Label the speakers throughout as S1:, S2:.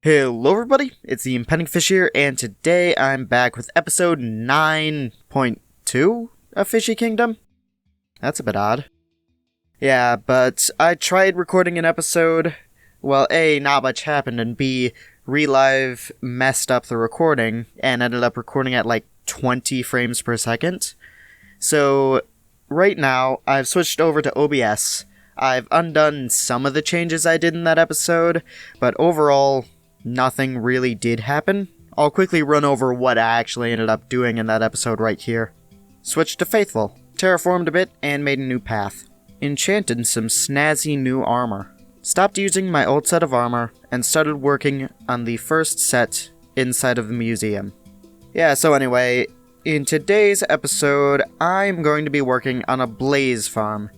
S1: Hello everybody, it's the impending Fishy here, and today I'm back with episode 9.2 of Fishy Kingdom. That's a bit odd. Yeah, but I tried recording an episode. Well, A, not much happened, and B, ReLive messed up the recording and ended up recording at like 20 frames per second. So, right now, I've switched over to OBS. I've undone some of the changes I did in that episode, but overall, nothing really did happen. I'll quickly run over what I actually ended up doing in that episode right here. Switched to Faithful, terraformed a bit, and made a new path. Enchanted some snazzy new armor. Stopped using my old set of armor, and started working on the first set inside of the museum. Yeah, so anyway, in today's episode, I'm going to be working on a blaze farm.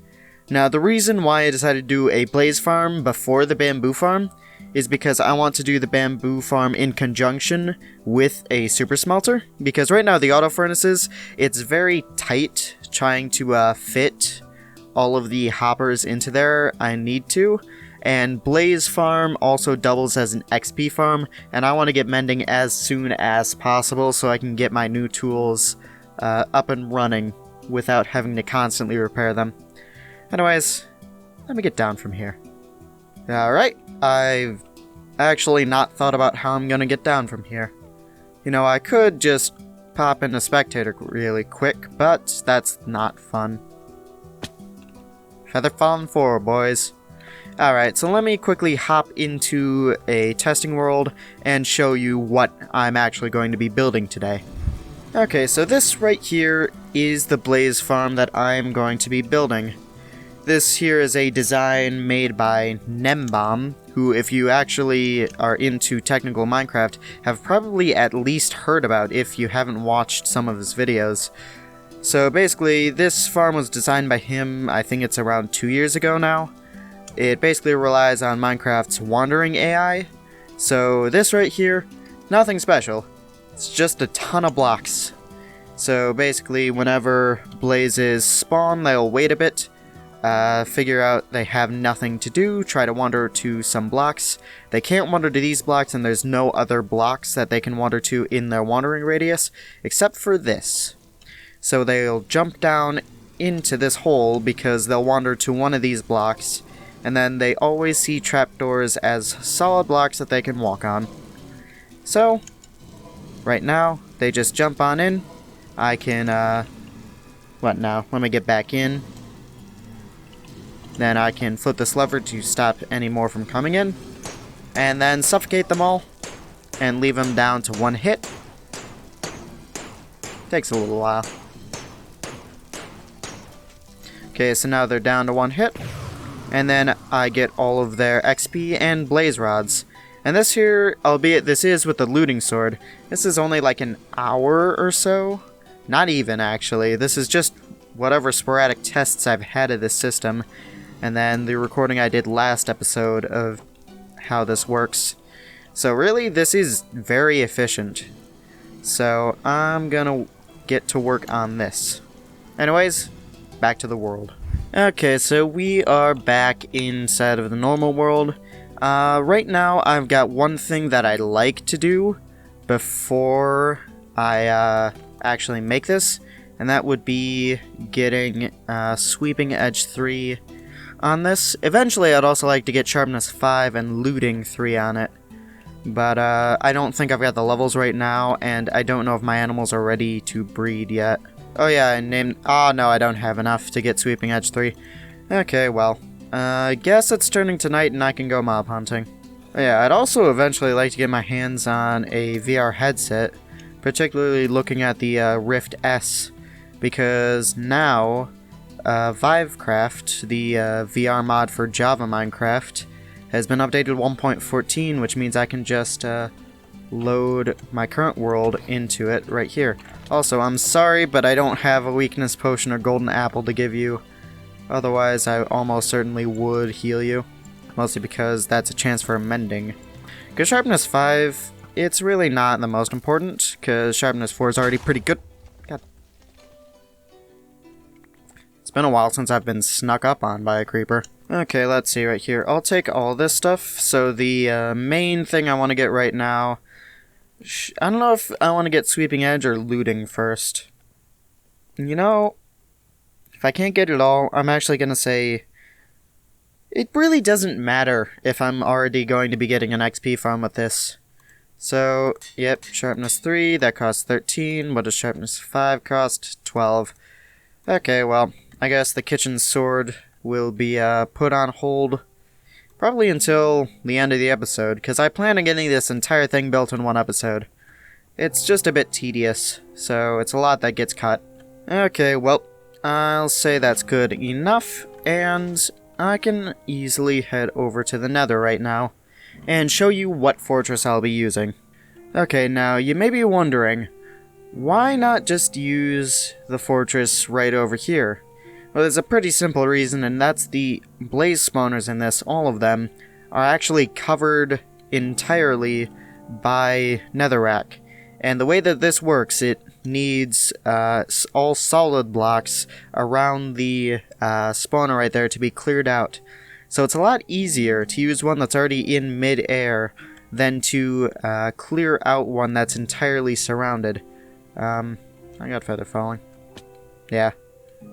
S1: Now, the reason why I decided to do a blaze farm before the bamboo farm is because I want to do the bamboo farm in conjunction with a super smelter, because right now the auto furnaces, it's very tight trying to fit all of the hoppers into there I need to, and blaze farm also doubles as an XP farm, and I want to get mending as soon as possible so I can get my new tools up and running without having to constantly repair them. Anyways, let me get down from here. Alright, I've actually not thought about how I'm gonna get down from here. You know, I could just pop in a spectator really quick, but that's not fun. Feather falling forward, boys. Alright, so let me quickly hop into a testing world and show you what I'm actually going to be building today. Okay, so this right here is the blaze farm that I'm going to be building. This here is a design made by Nembomb, who, if you actually are into technical Minecraft, have probably at least heard about if you haven't watched some of his videos. So basically, this farm was designed by him, I think it's around 2 years ago now. It basically relies on Minecraft's wandering AI. So this right here, nothing special. It's just a ton of blocks. So basically, whenever blazes spawn, they'll wait a bit, figure out they have nothing to do, try to wander to some blocks. They can't wander to these blocks, and there's no other blocks that they can wander to in their wandering radius, except for this. So they'll jump down into this hole because they'll wander to one of these blocks, and then they always see trapdoors as solid blocks that they can walk on. So, right now, they just jump on in. I can, what now? Let me get back in. Then I can flip this lever to stop any more from coming in, and then suffocate them all, and leave them down to one hit. Takes a little while. Okay, so now they're down to one hit, and then I get all of their XP and blaze rods. And this here, albeit this is with the looting sword, this is only like an hour or so. Not even, actually. This is just whatever sporadic tests I've had of this system, and then the recording I did last episode of how this works. So really, this is very efficient. So I'm gonna get to work on this. Anyways, back to the world. Okay, so we are back inside of the normal world. Right now, I've got one thing that I like to do before I actually make this, and that would be getting Sweeping Edge 3 on this. Eventually, I'd also like to get Sharpness 5 and Looting 3 on it, but I don't think I've got the levels right now, and I don't know if my animals are ready to breed yet. Oh yeah, I named... Oh no, I don't have enough to get Sweeping Edge 3. Okay, well, I guess it's turning to night and I can go mob hunting. Oh, yeah, I'd also eventually like to get my hands on a VR headset, particularly looking at the Rift S, because now Vivecraft, the VR mod for Java Minecraft, has been updated 1.14, which means I can just load my current world into it right here. Also, I'm sorry, but I don't have a weakness potion or golden apple to give you. Otherwise, I almost certainly would heal you. Mostly because that's a chance for mending. Because Sharpness 5, it's really not the most important, because Sharpness 4 is already pretty good. God. It's been a while since I've been snuck up on by a creeper. Okay, let's see right here. I'll take all this stuff. So the main thing I want to get right now... I don't know if I want to get Sweeping Edge or Looting first. You know, if I can't get it all, I'm actually going to say... It really doesn't matter if I'm already going to be getting an XP farm with this. So, yep, Sharpness 3, that costs 13. What does Sharpness 5 cost? 12. Okay, well, I guess the kitchen sword will be put on hold probably until the end of the episode, because I plan on getting this entire thing built in one episode. It's just a bit tedious, so it's a lot that gets cut. Okay, well, I'll say that's good enough, and I can easily head over to the Nether right now and show you what fortress I'll be using. Okay, now you may be wondering, why not just use the fortress right over here? Well, there's a pretty simple reason, and that's the blaze spawners in this, all of them, are actually covered entirely by netherrack. And the way that this works, it needs all solid blocks around the spawner right there to be cleared out. So it's a lot easier to use one that's already in mid-air than to clear out one that's entirely surrounded. I got feather falling.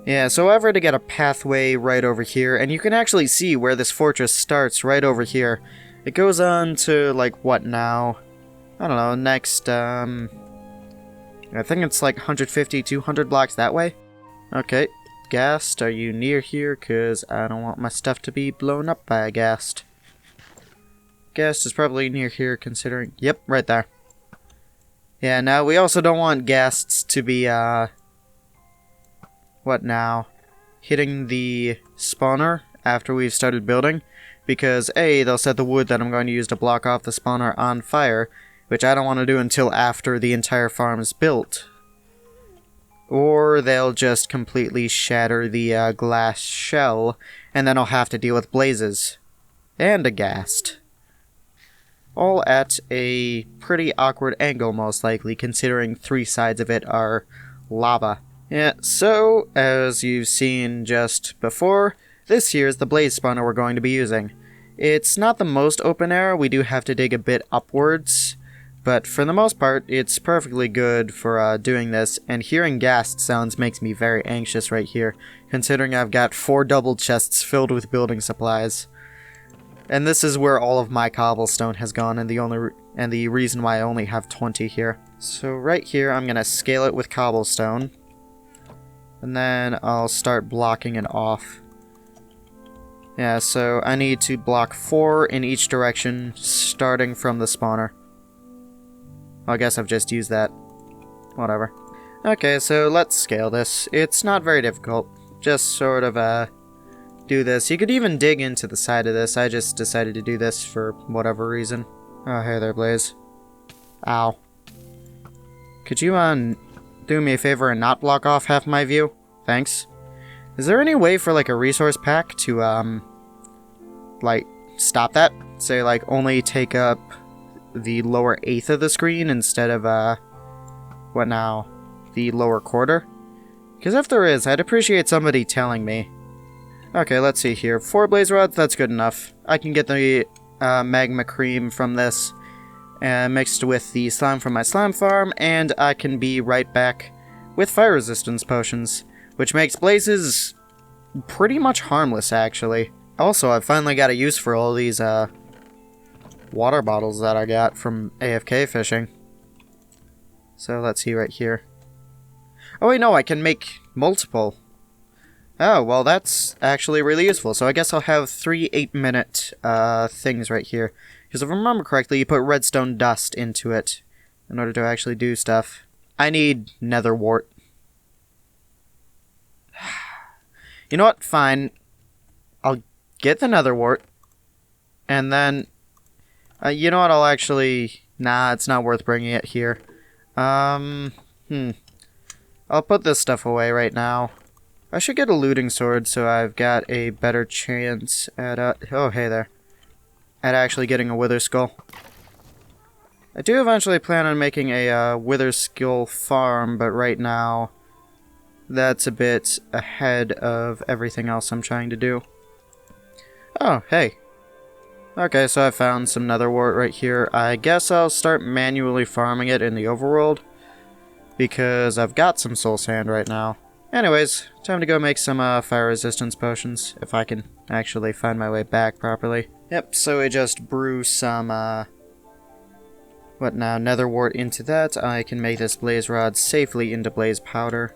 S1: Yeah, so ever to get a pathway right over here, and you can actually see where this fortress starts right over here. It goes on to, like, what now? I don't know, next, I think it's like 150, 200 blocks that way. Okay, Ghast, are you near here? Because I don't want my stuff to be blown up by a Ghast. Ghast is probably near here considering... Yep, right there. Yeah, now we also don't want Ghasts to be, what now? Hitting the spawner after we've started building. Because A, they'll set the wood that I'm going to use to block off the spawner on fire, which I don't want to do until after the entire farm is built. Or they'll just completely shatter the glass shell, and then I'll have to deal with blazes. And a Ghast. All at a pretty awkward angle, most likely, considering 3 sides of it are lava. Yeah, so, as you've seen just before, this here is the blaze spawner we're going to be using. It's not the most open air, we do have to dig a bit upwards, but for the most part, it's perfectly good for doing this, and hearing Ghast sounds makes me very anxious right here, considering I've got 4 double chests filled with building supplies. And this is where all of my cobblestone has gone, and the reason why I only have 20 here. So right here, I'm gonna scale it with cobblestone. And then I'll start blocking it off. Yeah, so I need to block 4 in each direction, starting from the spawner. I guess I've just used that. Whatever. Okay, so let's scale this. It's not very difficult. Just sort of, do this. You could even dig into the side of this. I just decided to do this for whatever reason. Oh, hey there, Blaze. Ow. Could you, do me a favor and not block off half my view? Thanks. Is there any way for, like, a resource pack to, like, stop that? Say, like, only take up the lower eighth of the screen instead of, what now? The lower quarter? Because if there is, I'd appreciate somebody telling me. Okay, let's see here. 4 blaze rods, that's good enough. I can get the, magma cream from this. Mixed with the slime from my slime farm, and I can be right back with fire resistance potions, which makes blazes pretty much harmless, actually. Also, I've finally got a use for all these water bottles that I got from AFK fishing. So let's see right here. Oh wait, no, I can make multiple. Oh, well, that's actually really useful. So I guess I'll have 3 8-minute things right here. Because if I remember correctly, you put redstone dust into it in order to actually do stuff. I need nether wart. You know what? Fine. I'll get the nether wart. And then... you know what? I'll actually... Nah, it's not worth bringing it here. I'll put this stuff away right now. I should get a looting sword so I've got a better chance at... oh, hey there. At actually getting a wither skull. I do eventually plan on making a wither skull farm, but right now that's a bit ahead of everything else I'm trying to do. Oh, hey. Okay, so I found some nether wart right here. I guess I'll start manually farming it in the overworld, because I've got some soul sand right now. Anyways, time to go make some fire resistance potions, if I can actually find my way back properly. Yep, so we just brew some, what now, nether wart into that. I can make this blaze rod safely into blaze powder.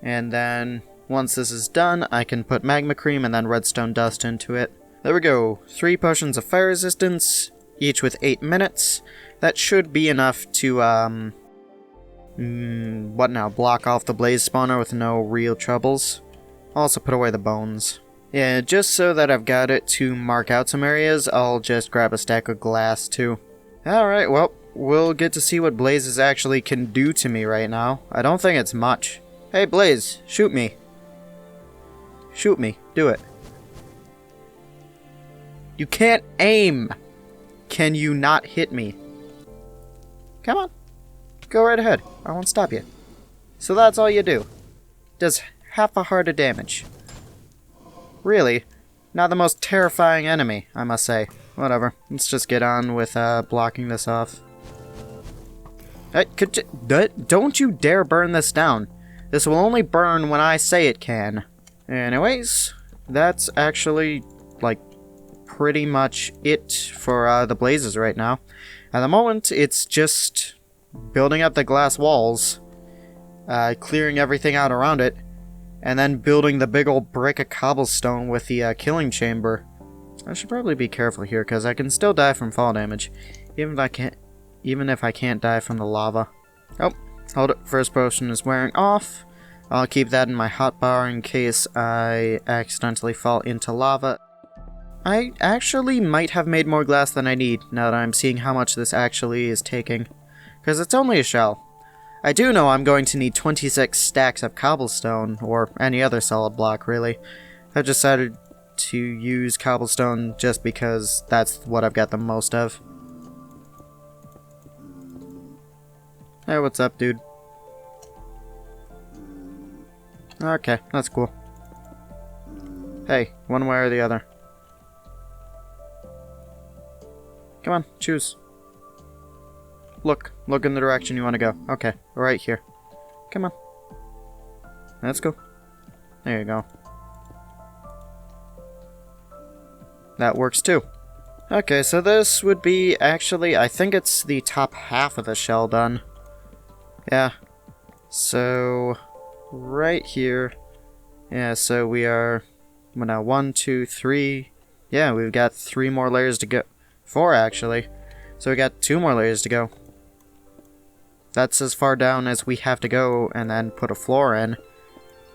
S1: And then, once this is done, I can put magma cream and then redstone dust into it. There we go, 3 potions of fire resistance, each with 8 minutes. That should be enough to, what now, block off the blaze spawner with no real troubles. Also put away the bones. Yeah, just so that I've got it to mark out some areas, I'll just grab a stack of glass too. Alright, well, we'll get to see what blazes actually can do to me right now. I don't think it's much. Hey Blaze, shoot me. Shoot me, do it. You can't aim! Can you not hit me? Come on. Go right ahead. I won't stop you. So that's all you do. Does half a heart of damage. Really? Not the most terrifying enemy, I must say. Whatever. Let's just get on with blocking this off. Hey, don't you dare burn this down. This will only burn when I say it can. Anyways, that's actually, like, pretty much it for the blazes right now. At the moment, it's just building up the glass walls, clearing everything out around it, and then building the big old brick of cobblestone with the killing chamber. I should probably be careful here, because I can still die from fall damage, even if I can't die from the lava. Oh, hold it. First potion is wearing off. I'll keep that in my hotbar in case I accidentally fall into lava. I actually might have made more glass than I need, now that I'm seeing how much this actually is taking. Because it's only a shell. I do know I'm going to need 26 stacks of cobblestone, or any other solid block, really. I've decided to use cobblestone just because that's what I've got the most of. Hey, what's up, dude? Okay, that's cool. Hey, one way or the other. Come on, choose. Look in the direction you want to go. Okay, right here. Come on. Let's go. There you go. That works too. Okay, so this would be actually, I think it's the top half of the shell done. Yeah. So, right here. Yeah, so we are, well, now 1, 2, 3. Yeah, we've got 3 more layers to go. 4 actually. So we got 2 more layers to go. That's as far down as we have to go, and then put a floor in.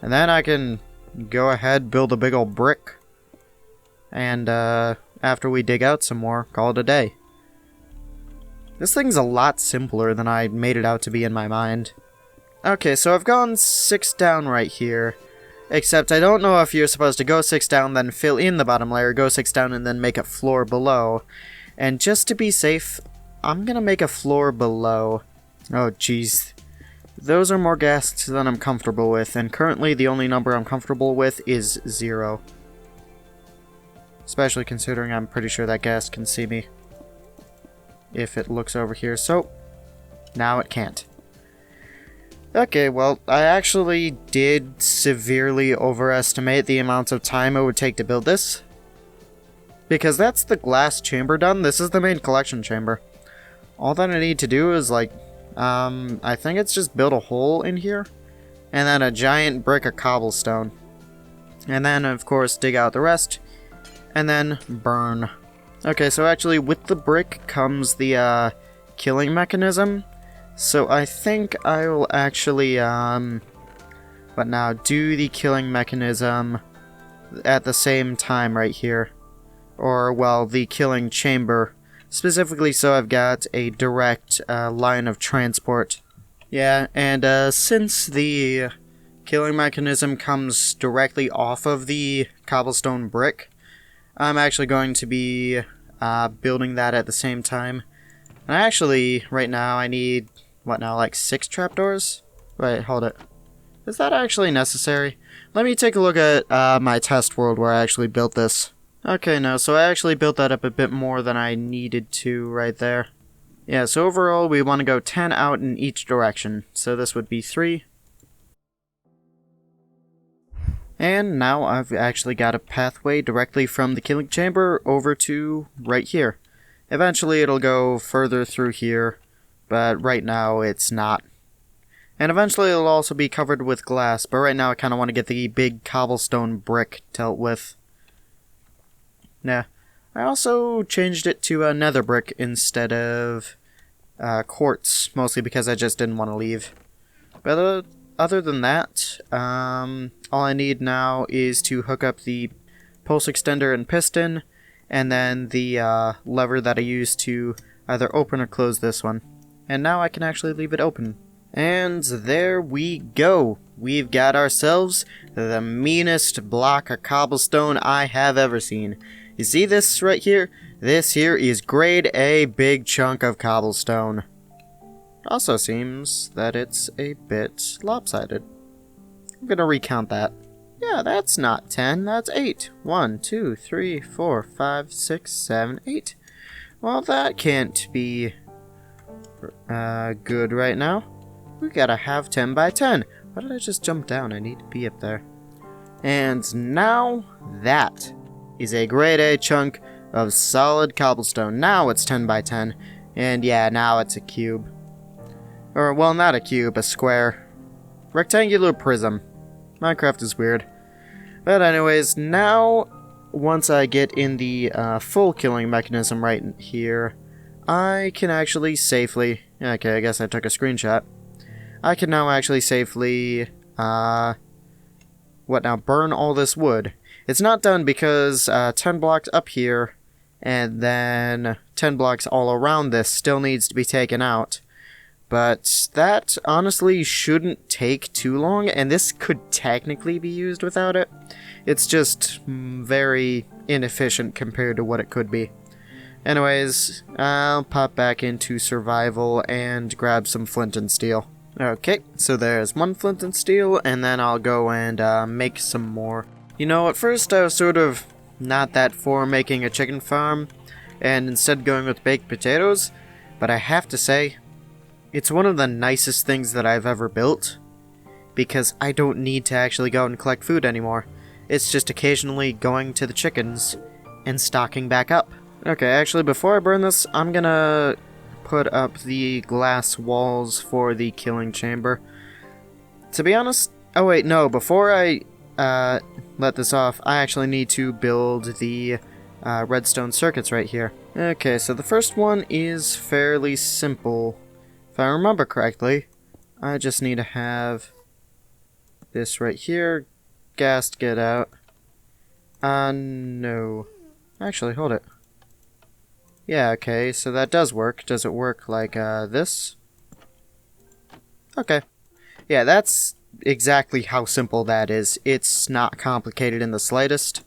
S1: And then I can go ahead, build a big old brick. And after we dig out some more, call it a day. This thing's a lot simpler than I made it out to be in my mind. Okay, so I've gone 6 down right here. Except I don't know if you're supposed to go 6 down, then fill in the bottom layer, go 6 down, and then make a floor below. And just to be safe, I'm gonna make a floor below. Oh, jeez. Those are more ghasts than I'm comfortable with, and currently the only number I'm comfortable with is 0. Especially considering I'm pretty sure that ghast can see me if it looks over here, so now it can't. Okay, well, I actually did severely overestimate the amount of time it would take to build this. Because that's the glass chamber done. This is the main collection chamber. All that I need to do is, like, I think it's just build a hole in here. And then a giant brick of cobblestone. And then, of course, dig out the rest. And then burn. Okay, so actually, with the brick comes the, killing mechanism. So I think I will actually, but now do the killing mechanism at the same time right here. Or, well, the killing chamber. Specifically so I've got a direct line of transport. Yeah, and since the killing mechanism comes directly off of the cobblestone brick, I'm actually going to be building that at the same time. And actually, right now I need, what now, like 6 trapdoors? Wait, hold it. Is that actually necessary? Let me take a look at my test world where I actually built this. Okay, no, so I actually built that up a bit more than I needed to right there. Yeah, so overall we want to go 10 out in each direction. So this would be 3. And now I've actually got a pathway directly from the killing chamber over to right here. Eventually it'll go further through here, but right now it's not. And eventually it'll also be covered with glass, but right now I kind of want to get the big cobblestone brick dealt with. Yeah, I also changed it to a nether brick instead of quartz, mostly because I just didn't want to leave. But other than that, all I need now is to hook up the pulse extender and piston, and then the lever that I used to either open or close this one. And now I can actually leave it open. And there we go. We've got ourselves the meanest block of cobblestone I have ever seen. You see this right here? This here is grade A big chunk of cobblestone. Also seems that it's a bit lopsided. I'm gonna recount that. Yeah, that's not 10, that's 8. 1, 2, 3, 4, 5, 6, 7, 8. Well, that can't be good right now. We gotta have 10 by 10. Why did I just jump down? I need to be up there. And now that is a grade A chunk of solid cobblestone. Now it's 10 by 10. And yeah, now it's a cube. Or, well, not a cube, a square. Rectangular prism. Minecraft is weird. But anyways, now, once I get in the full killing mechanism right here, I can actually safely... Okay, I guess I took a screenshot. I can now actually safely, burn all this wood. It's not done because 10 blocks up here, and then 10 blocks all around this still needs to be taken out. But that honestly shouldn't take too long, and this could technically be used without it. It's just very inefficient compared to what it could be. Anyways, I'll pop back into survival and grab some flint and steel. Okay, so there's one flint and steel, and then I'll go and make some more. You know, at first I was sort of not that for making a chicken farm, and instead going with baked potatoes, but I have to say, it's one of the nicest things that I've ever built, because I don't need to actually go and collect food anymore. It's just occasionally going to the chickens and stocking back up. Okay, actually before I burn this, I'm gonna put up the glass walls for the killing chamber. To be honest, oh wait, no, before I let this off, I actually need to build the redstone circuits right here. Okay, so the first one is fairly simple. If I remember correctly, I just need to have this right here, gas to get out. No. Actually, hold it. Yeah, okay, so that does work. Does it work like this? Okay. Yeah, that's exactly how simple that is. It's not complicated in the slightest.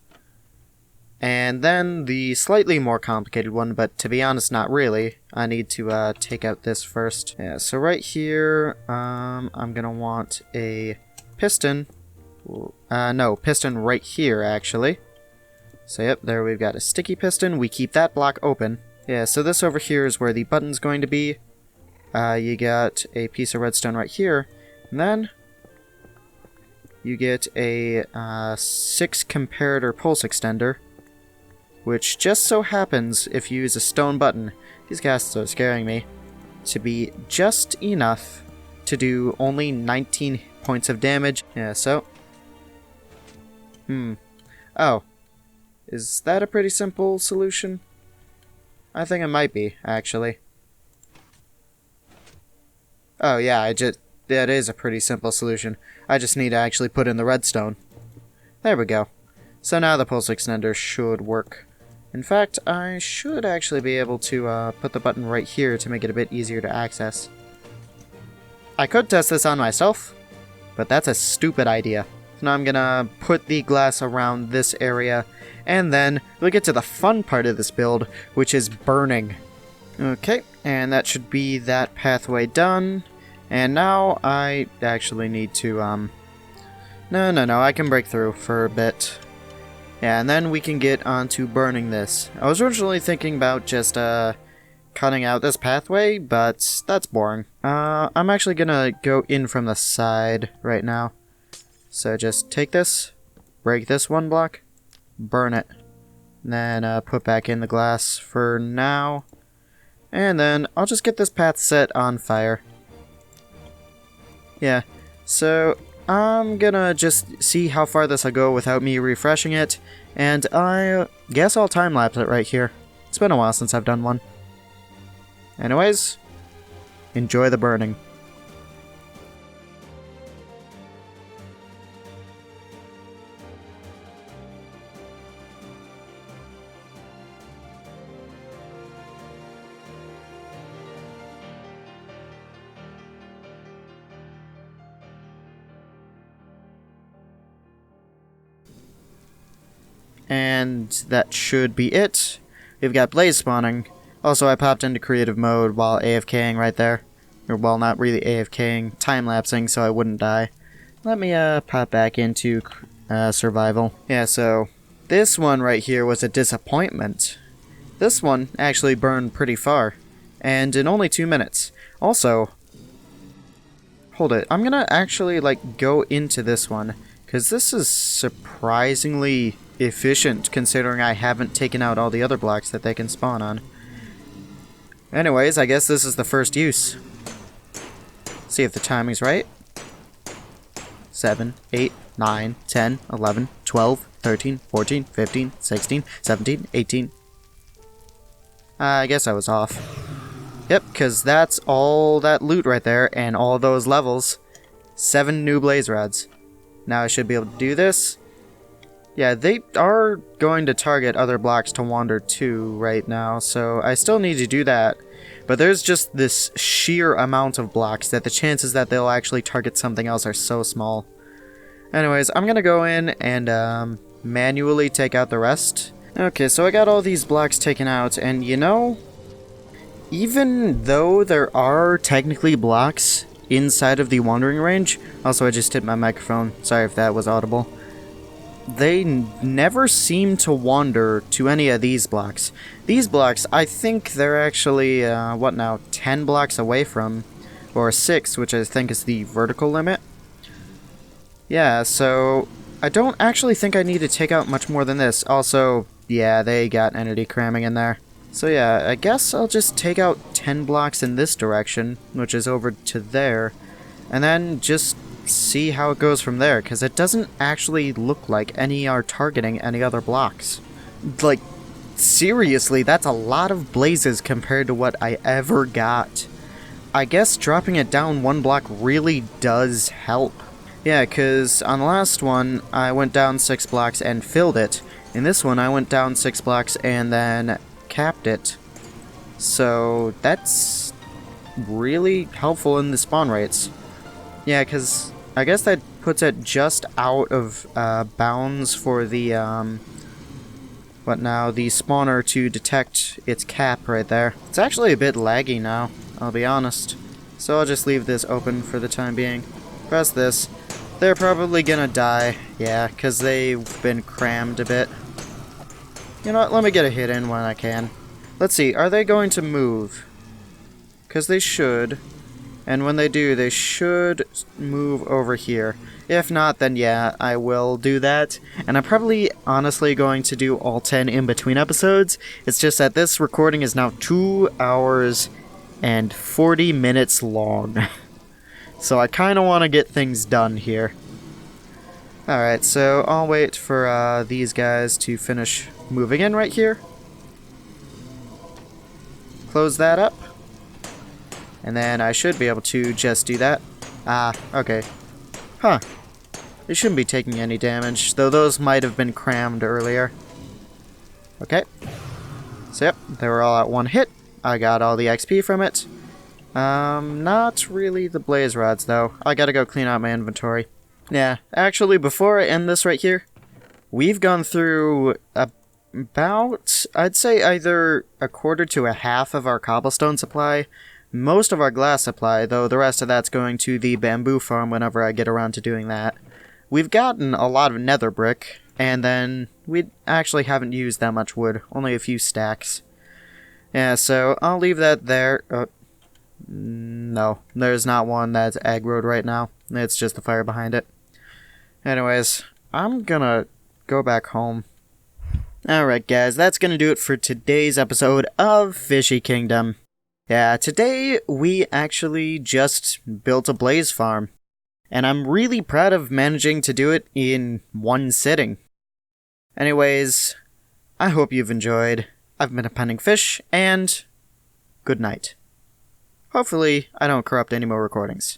S1: And then the slightly more complicated one, but to be honest, not really. I need to take out this first. Yeah, so right here, I'm gonna want a piston. No, piston right here, actually. So yep, there we've got a sticky piston. We keep that block open. Yeah, so this over here is where the button's going to be. You got a piece of redstone right here. And then you get a 6 comparator pulse extender, which just so happens, if you use a stone button, these guys are scaring me, to be just enough to do only 19 points of damage. Yeah, so... Oh. Is that a pretty simple solution? I think it might be, actually. Oh yeah, that is a pretty simple solution. I just need to actually put in the redstone. There we go. So now the pulse extender should work. In fact, I should actually be able to put the button right here to make it a bit easier to access. I could test this on myself, but that's a stupid idea. So now I'm gonna put the glass around this area, and then we'll get to the fun part of this build, which is burning. Okay, and that should be that pathway done. And now I actually need to No, I can break through for a bit. Yeah, and then we can get on to burning this. I was originally thinking about just, cutting out this pathway, but that's boring. I'm actually gonna go in from the side right now. So just take this, break this one block, burn it, then put back in the glass for now, and then I'll just get this path set on fire. Yeah, so I'm gonna just see how far this will go without me refreshing it, and I guess I'll time-lapse it right here. It's been a while since I've done one. Anyways, enjoy the burning. And that should be it. We've got blaze spawning. Also, I popped into creative mode while AFKing right there. Or, well, not really AFKing, time-lapsing so I wouldn't die. Let me pop back into survival. Yeah, so this one right here was a disappointment. This one actually burned pretty far, and in only 2 minutes. Also, hold it, I'm gonna actually, like, go into this one, because this is surprisingly efficient considering I haven't taken out all the other blocks that they can spawn on. Anyways, I guess this is the first use. See if the timing's right. 7, 8, 9, 10, 11, 12, 13, 14, 15, 16, 17, 18. I guess I was off. Yep, because that's all that loot right there and all those levels. 7 new blaze rods. Now I should be able to do this. Yeah, they are going to target other blocks to wander to right now, so I still need to do that. But there's just this sheer amount of blocks that the chances that they'll actually target something else are so small. Anyways, I'm gonna go in and manually take out the rest. Okay, so I got all these blocks taken out, and you know, even though there are technically blocks inside of the wandering range, also I just hit my microphone, sorry if that was audible. They never seem to wander to any of these blocks. These blocks, I think they're actually, what now, 10 blocks away from, or 6, which I think is the vertical limit. Yeah, so I don't actually think I need to take out much more than this. Also, yeah, they got entity cramming in there. So yeah, I guess I'll just take out 10 blocks in this direction, which is over to there, and then just see how it goes from there, because it doesn't actually look like any are targeting any other blocks. Like, seriously, that's a lot of blazes compared to what I ever got. I guess dropping it down 1 block really does help. Yeah, because on the last one, I went down 6 blocks and filled it. In this one, I went down 6 blocks and then capped it. So, that's really helpful in the spawn rates. Yeah, because I guess that puts it just out of bounds for the, what now, the spawner to detect its cap right there. It's actually a bit laggy now, I'll be honest. So I'll just leave this open for the time being. Press this. They're probably gonna die, yeah, because they've been crammed a bit. You know what, let me get a hit in when I can. Let's see, are they going to move? Because they should. And when they do, they should move over here. If not, then yeah, I will do that. And I'm probably honestly going to do all 10 in between episodes. It's just that this recording is now 2 hours and 40 minutes long. So I kind of want to get things done here. Alright, so I'll wait for these guys to finish moving in right here. Close that up. And then I should be able to just do that. Ah, okay. Huh. They shouldn't be taking any damage, though those might have been crammed earlier. Okay. So yep, they were all at 1 hit. I got all the XP from it. Not really the blaze rods, though. I gotta go clean out my inventory. Yeah, actually, before I end this right here, we've gone through about, I'd say either a quarter to a half of our cobblestone supply, most of our glass supply, though the rest of that's going to the bamboo farm whenever I get around to doing that. we've gotten a lot of nether brick, and then we actually haven't used that much wood, only a few stacks. Yeah, so I'll leave that there. No, there's not one that's aggroed right now. It's just the fire behind it. Anyways, I'm gonna go back home. Alright guys, that's gonna do it for today's episode of Fishy Kingdom. Yeah, today we actually just built a blaze farm. And I'm really proud of managing to do it in one sitting. Anyways, I hope you've enjoyed. I've been a Pending Fish, and good night. Hopefully, I don't corrupt any more recordings.